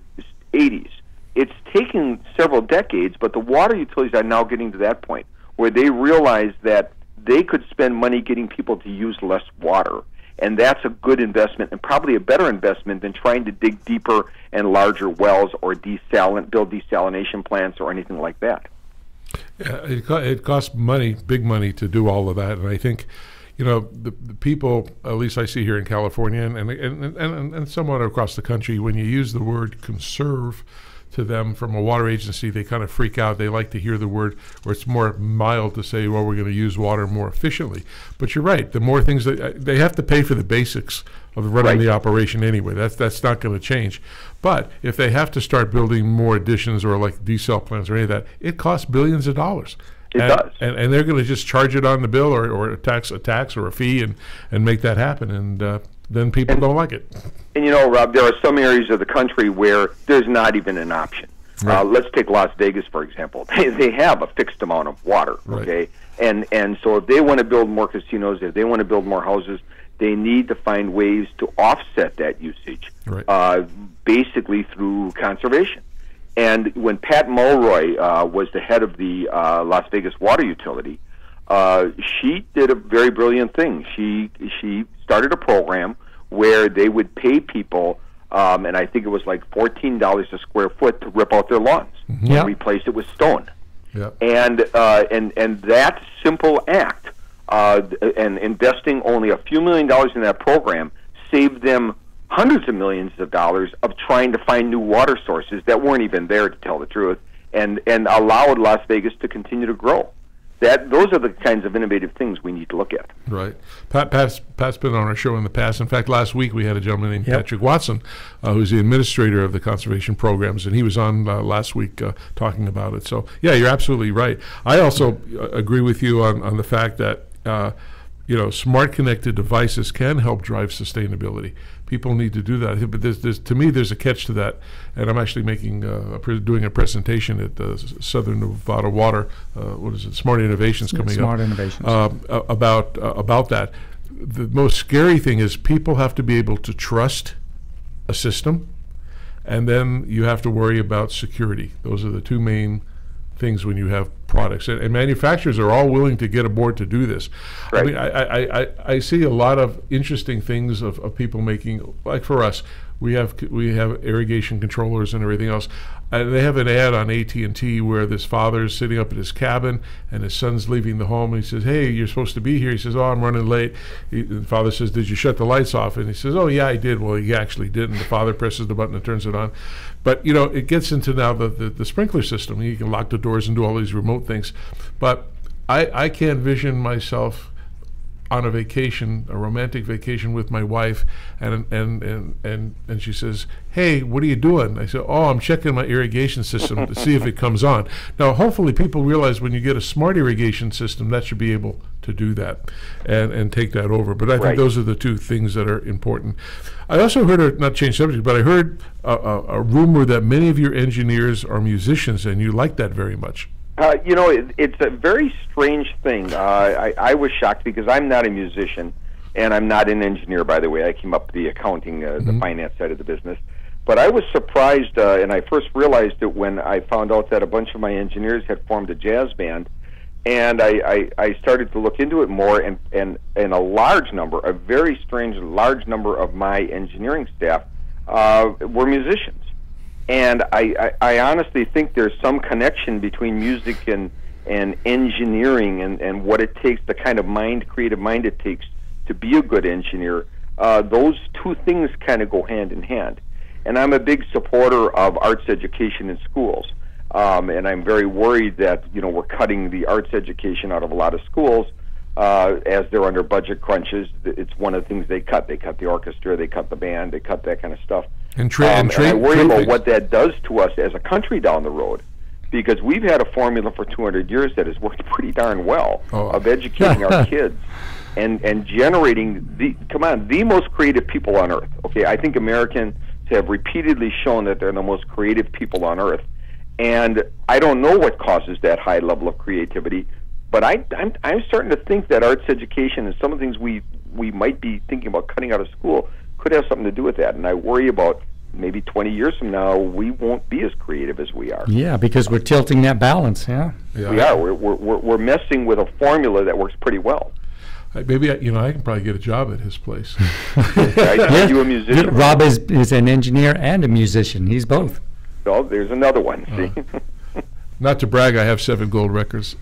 80s. It's taken several decades, but the water utilities are now getting to that point where they realize that they could spend money getting people to use less water, and that's a good investment and probably a better investment than trying to dig deeper and larger wells or build desalination plants or anything like that. Yeah, it costs money, big money, to do all of that, and I think the people, at least I see here in California and somewhat across the country, when you use the word conserve to them from a water agency, they kind of freak out. They like to hear the word, or it's more mild to say, well, we're going to use water more efficiently. But you're right. The more things that they have to pay for the basics of running the operation anyway. That's not going to change. But if they have to start building more additions or like desal plants or any of that, it costs billions of dollars. It does. And they're going to just charge it on the bill or a tax or a fee and make that happen. And then people don't like it. And Rob, there are some areas of the country where there's not even an option. Right. Let's take Las Vegas, for example. They have a fixed amount of water, okay? Right. And so if they want to build more casinos, if they want to build more houses, they need to find ways to offset that usage, basically through conservation. And when Pat Mulroy was the head of the Las Vegas water utility, she did a very brilliant thing. She started a program where they would pay people, and I think it was like $14 a square foot to rip out their lawns and replace it with stone. Yep. And that simple act, and investing only a few $1 million in that program, saved them hundreds of millions of dollars of trying to find new water sources that weren't even there, to tell the truth, and allowed Las Vegas to continue to grow. Those are the kinds of innovative things we need to look at. Right. Pat's been on our show in the past. In fact, last week we had a gentleman named Patrick Watson, who's the administrator of the conservation programs, and he was on last week talking about it. So, yeah, you're absolutely right. I also agree with you on the fact that smart connected devices can help drive sustainability. People need to do that. But to me, there's a catch to that. And I'm actually doing a presentation at the Southern Nevada Water, Smart Innovations coming Smart up. Innovations. About that. The most scary thing is people have to be able to trust a system, and then you have to worry about security. Those are the two main things when you have products, and manufacturers are all willing to get aboard to do this. Right. I mean, I see a lot of interesting things of people making, like for us, we have irrigation controllers and everything else. And they have an ad on AT&T where this father is sitting up at his cabin and his son's leaving the home, and he says, "Hey, you're supposed to be here." He says, "Oh, I'm running late." The father says, "Did you shut the lights off?" And he says, "Oh, yeah, I did." Well, he actually didn't. The father presses the button and turns it on. But it gets into now the sprinkler system. You can lock the doors and do all these remote things. But I can't vision myself on a vacation, a romantic vacation with my wife, and she says, "Hey, what are you doing?" I said, "Oh, I'm checking my irrigation system to see if it comes on." Now, hopefully people realize when you get a smart irrigation system, that should be able to do that and take that over. But I think those are the two things that are important. I also heard, not change subject, but I heard a rumor that many of your engineers are musicians, and you like that very much. It's a very strange thing. I was shocked because I'm not a musician, and I'm not an engineer, by the way. I came up the accounting, the finance side of the business. But I was surprised, and I first realized it when I found out that a bunch of my engineers had formed a jazz band. And I started to look into it more, and a large number, a very strange large number of my engineering staff were musicians. And I honestly think there's some connection between music and engineering and what it takes, the kind of creative mind it takes to be a good engineer. Those two things kind of go hand in hand. And I'm a big supporter of arts education in schools. And I'm very worried that, we're cutting the arts education out of a lot of schools as they're under budget crunches. It's one of the things they cut. They cut the orchestra, they cut the band, they cut that kind of stuff. And I worry about what that does to us as a country down the road, because we've had a formula for 200 years that has worked pretty darn well of educating our kids and generating the most creative people on earth. Okay, I think Americans have repeatedly shown that they're the most creative people on earth, and I don't know what causes that high level of creativity, but I'm starting to think that arts education and some of the things we might be thinking about cutting out of school could have something to do with that. And I worry about maybe 20 years from now we won't be as creative as we are. Yeah, because we're tilting that balance. Yeah. We are. We're messing with a formula that works pretty well. Maybe I can probably get a job at his place. You a musician? Rob is an engineer and a musician. He's both. So there's another one. See. Not to brag, I have 7 gold records.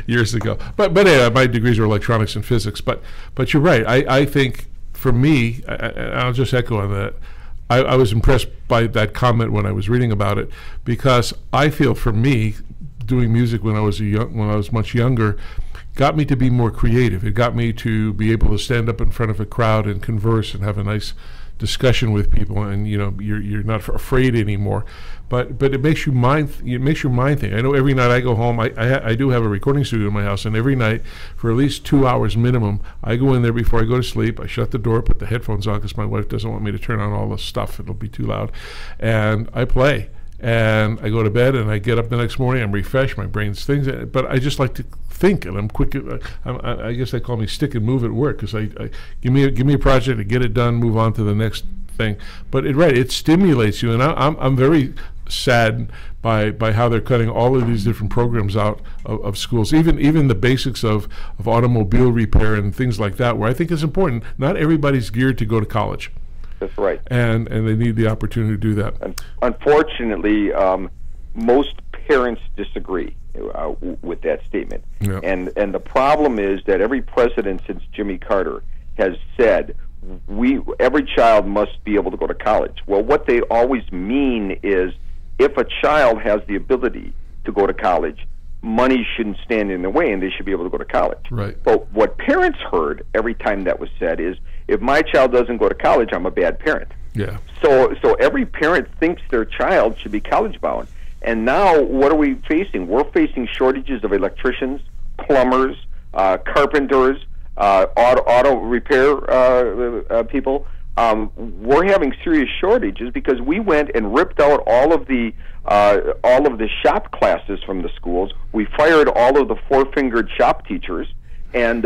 Years ago, but my degrees are electronics and physics. But you're right. I think for me, I'll just echo on that. I was impressed by that comment when I was reading about it, because I feel for me, doing music when I was much younger, got me to be more creative. It got me to be able to stand up in front of a crowd and converse and have a nice discussion with people, and you're not afraid anymore. But it makes you mind. It makes your mind think. I know every night I go home. I do have a recording studio in my house, and every night for at least 2 hours minimum, I go in there before I go to sleep. I shut the door, put the headphones on because my wife doesn't want me to turn on all the stuff. It'll be too loud, and I play. And I go to bed, and I get up the next morning. I'm refreshed. My brain's things, but I just like to think, and I'm quick. I guess they call me stick and move at work, because I give me a project, to get it done, move on to the next thing. But it stimulates you, and I'm very saddened by how they're cutting all of these different programs out of schools, even the basics of automobile repair and things like that, where I think it's important. Not everybody's geared to go to college. That's right. And they need the opportunity to do that. Unfortunately, most parents disagree with that statement. Yeah. And the problem is that every president since Jimmy Carter has said every child must be able to go to college. Well, what they always mean is if a child has the ability to go to college, money shouldn't stand in the way, and they should be able to go to college. Right. But what parents heard every time that was said is, if my child doesn't go to college, I'm a bad parent. Yeah. So every parent thinks their child should be college bound. And now what are we facing? We're facing shortages of electricians, plumbers, carpenters, auto repair people. We're having serious shortages because we went and ripped out all of the shop classes from the schools. We fired all of the four-fingered shop teachers, and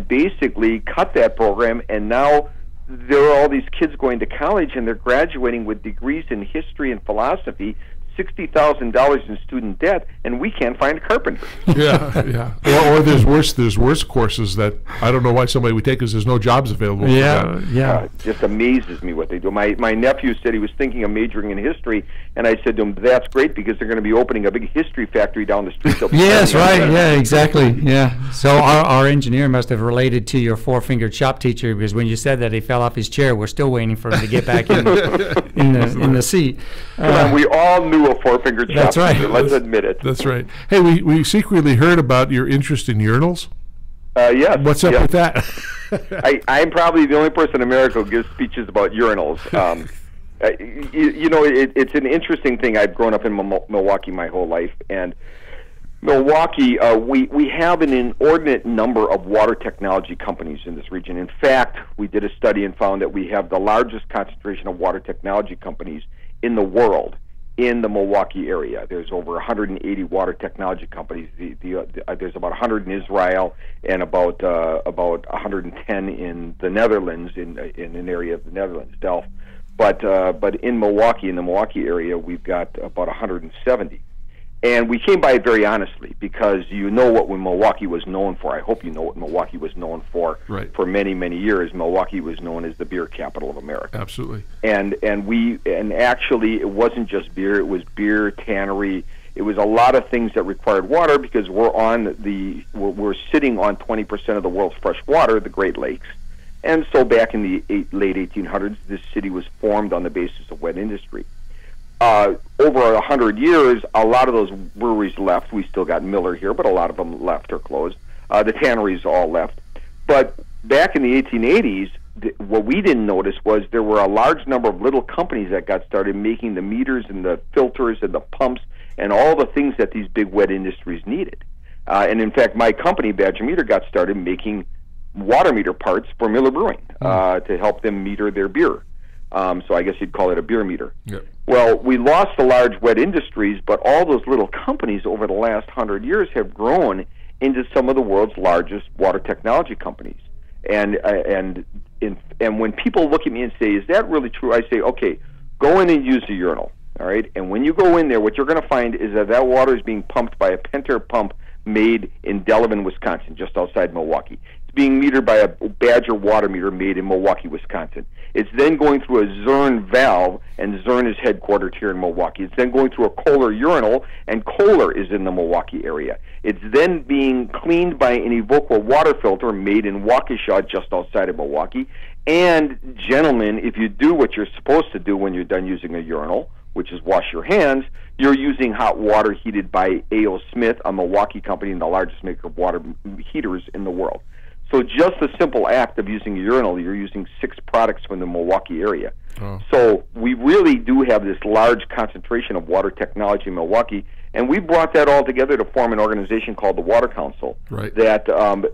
basically cut that program. And now there are all these kids going to college, and they're graduating with degrees in history and philosophy, $60,000 in student debt, and we can't find a carpenter. Yeah. Or there's worse courses that I don't know why somebody would take because there's no jobs available. It just amazes me what they do. My nephew said he was thinking of majoring in history, and I said to him, "That's great because they're going to be opening a big history factory down the street." Yes, right. Yeah, exactly. Yeah. So our engineer must have related to your four-fingered shop teacher because when you said that he fell off his chair, we're still waiting for him to get back in the seat. We all knew a four-fingered shop That's right. teacher. Let's admit it. That's right. Hey, we secretly heard about your interest in urinals. Yes. What's up with that? I'm probably the only person in America who gives speeches about urinals. It's an interesting thing. I've grown up in Milwaukee my whole life, and Milwaukee, we have an inordinate number of water technology companies in this region. In fact, we did a study and found that we have the largest concentration of water technology companies in the world in the Milwaukee area. There's over 180 water technology companies. There's about 100 in Israel and about 110 in the Netherlands, in an area of the Netherlands, Delft. But in Milwaukee, in the Milwaukee area, we've got about 170. And we came by it very honestly because you know what Milwaukee was known for. I hope you know what Milwaukee was known for. Right. For many, many years, Milwaukee was known as the beer capital of America. Absolutely. And actually, it wasn't just beer. It was beer, tannery. It was a lot of things that required water because we're sitting on 20% of the world's fresh water, the Great Lakes. And so back in the late 1800s, this city was formed on the basis of wet industry. Over 100 years, a lot of those breweries left. We still got Miller here, but a lot of them left or closed. The tanneries all left. But back in the 1880s, what we didn't notice was there were a large number of little companies that got started making the meters and the filters and the pumps and all the things that these big wet industries needed. And in fact, my company, Badger Meter, got started making water meter parts for Miller Brewing to help them meter their beer. So I guess you'd call it a beer meter. Yep. Well, we lost the large wet industries, but all those little companies over the last 100 years have grown into some of the world's largest water technology companies. And when people look at me and say, "Is that really true?" I say, "Okay, go in and use the urinal." All right, and when you go in there, what you're going to find is that water is being pumped by a Pentair pump made in Delavan, Wisconsin, just outside Milwaukee. Being metered by a Badger water meter made in Milwaukee, Wisconsin. It's then going through a Zurn valve, and Zurn is headquartered here in Milwaukee. It's then going through a Kohler urinal, and Kohler is in the Milwaukee area. It's then being cleaned by an Evoqua water filter made in Waukesha, just outside of Milwaukee. And, gentlemen, if you do what you're supposed to do when you're done using a urinal, which is wash your hands, you're using hot water heated by A.O. Smith, a Milwaukee company and the largest maker of water heaters in the world. So just the simple act of using a urinal, you're using 6 products from the Milwaukee area. Oh. So we really do have this large concentration of water technology in Milwaukee, and we brought that all together to form an organization called the Water Council that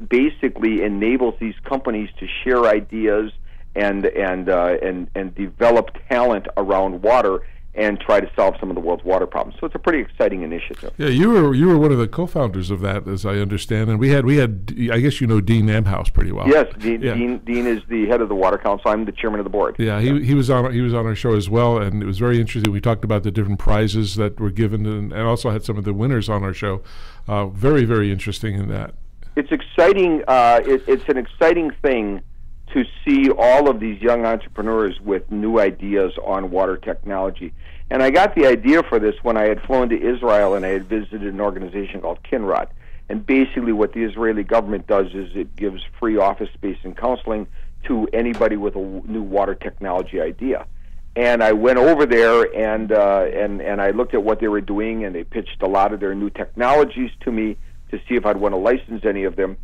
basically enables these companies to share ideas and develop talent around water and try to solve some of the world's water problems. So it's a pretty exciting initiative. Yeah, you were one of the co-founders of that, as I understand, and we had I guess you know Dean Amhouse pretty well. Yes, Dean is the head of the Water Council. I'm the chairman of the board. Yeah, he was on our show as well, and it was very interesting. We talked about the different prizes that were given, and also had some of the winners on our show. Very, very interesting in that. It's exciting. It's an exciting thing to see all of these young entrepreneurs with new ideas on water technology. And I got the idea for this when I had flown to Israel and I had visited an organization called Kinrod. And basically what the Israeli government does is it gives free office space and counseling to anybody with a new water technology idea. And I went over there and I looked at what they were doing, and they pitched a lot of their new technologies to me to see if I'd want to license any of them.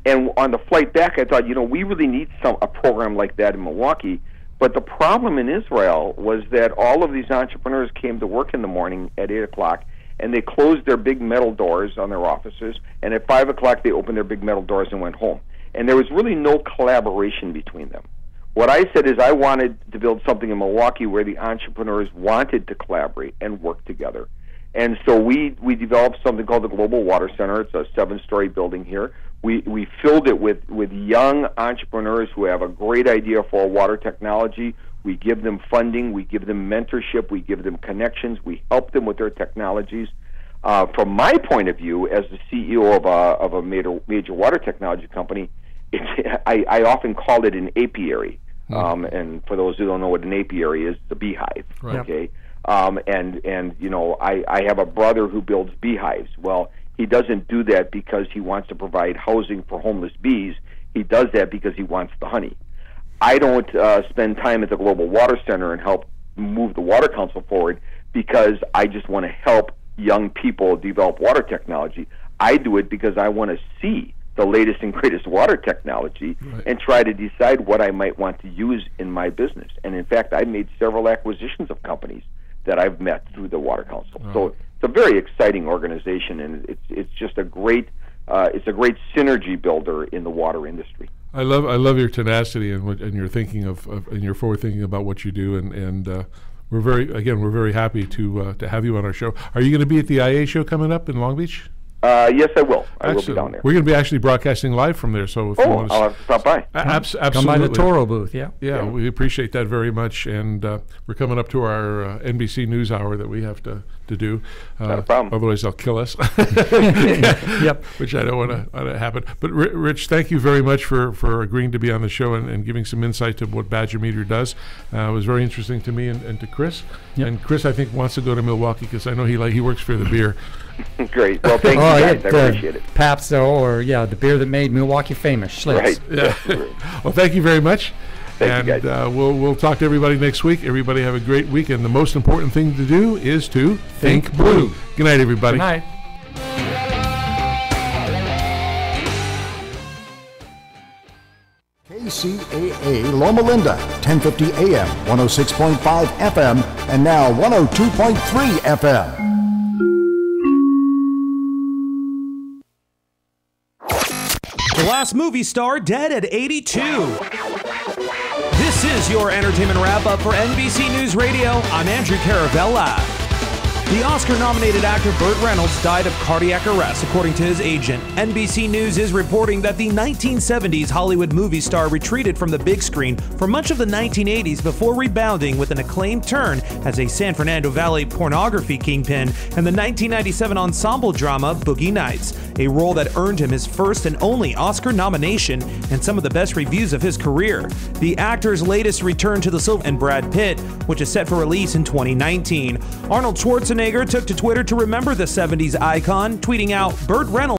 And on the flight back, I thought, we really need a program like that in Milwaukee. But the problem in Israel was that all of these entrepreneurs came to work in the morning at 8 o'clock, and they closed their big metal doors on their offices, and at 5 o'clock they opened their big metal doors and went home. And there was really no collaboration between them. What I said is I wanted to build something in Milwaukee where the entrepreneurs wanted to collaborate and work together. And so we developed something called the Global Water Center. It's a 7-story building here. We filled it with young entrepreneurs who have a great idea for water technology. We give them funding. We give them mentorship. We give them connections. We help them with their technologies. From my point of view, as the CEO of a major water technology company, I often call it an apiary. And for those who don't know what an apiary is, the beehive. Right. Okay. And you know, I have a brother who builds beehives. Well, he doesn't do that because he wants to provide housing for homeless bees. He does that because he wants the honey. I don't spend time at the Global Water Center and help move the Water Council forward because I just want to help young people develop water technology. I do it because I want to see the latest and greatest water technology and try to decide what I might want to use in my business. And in fact, I've made several acquisitions of companies that I've met through the Water Council. So it's a very exciting organization, and it's just a great synergy builder in the water industry. I love your tenacity and your thinking and your forward thinking about what you do, and we're very happy to have you on our show. Are you going to be at the IA show coming up in Long Beach? Yes, I will. I will be down there. We're going to be actually broadcasting live from there. So if you want to I'll have to stop by. Absolutely. Come by the Toro booth, Yeah, we appreciate that very much. And we're coming up to our NBC News Hour that we have to do. Not a problem. Otherwise, they'll kill us. Yep. Which I don't want to happen. But Rich, thank you very much for agreeing to be on the show and giving some insight to what Badger Meter does. It was very interesting to me and to Chris. Yep. And Chris, I think, wants to go to Milwaukee because I know he works for the beer. Great. Well, thank you guys. I appreciate it. Pabst, or the beer that made Milwaukee famous, Schlitz. Right. Yeah. Well, thank you very much. Thank you, guys. We'll talk to everybody next week. Everybody have a great week. And the most important thing to do is to think blue. Good night, everybody. Good night. KCAA Loma Linda, 1050 AM, 106.5 FM, and now 102.3 FM. The last movie star dead at 82. This is your entertainment wrap-up for NBC News Radio. I'm Andrew Caravella. The Oscar-nominated actor Burt Reynolds died of cardiac arrest, according to his agent. NBC News is reporting that the 1970s Hollywood movie star retreated from the big screen for much of the 1980s before rebounding with an acclaimed turn as a San Fernando Valley pornography kingpin in the 1997 ensemble drama Boogie Nights, a role that earned him his first and only Oscar nomination and some of the best reviews of his career. The actor's latest return to the silver and Brad Pitt, which is set for release in 2019. Arnold Schwarzenegger took to Twitter to remember the 70s icon, tweeting out, "Burt Reynolds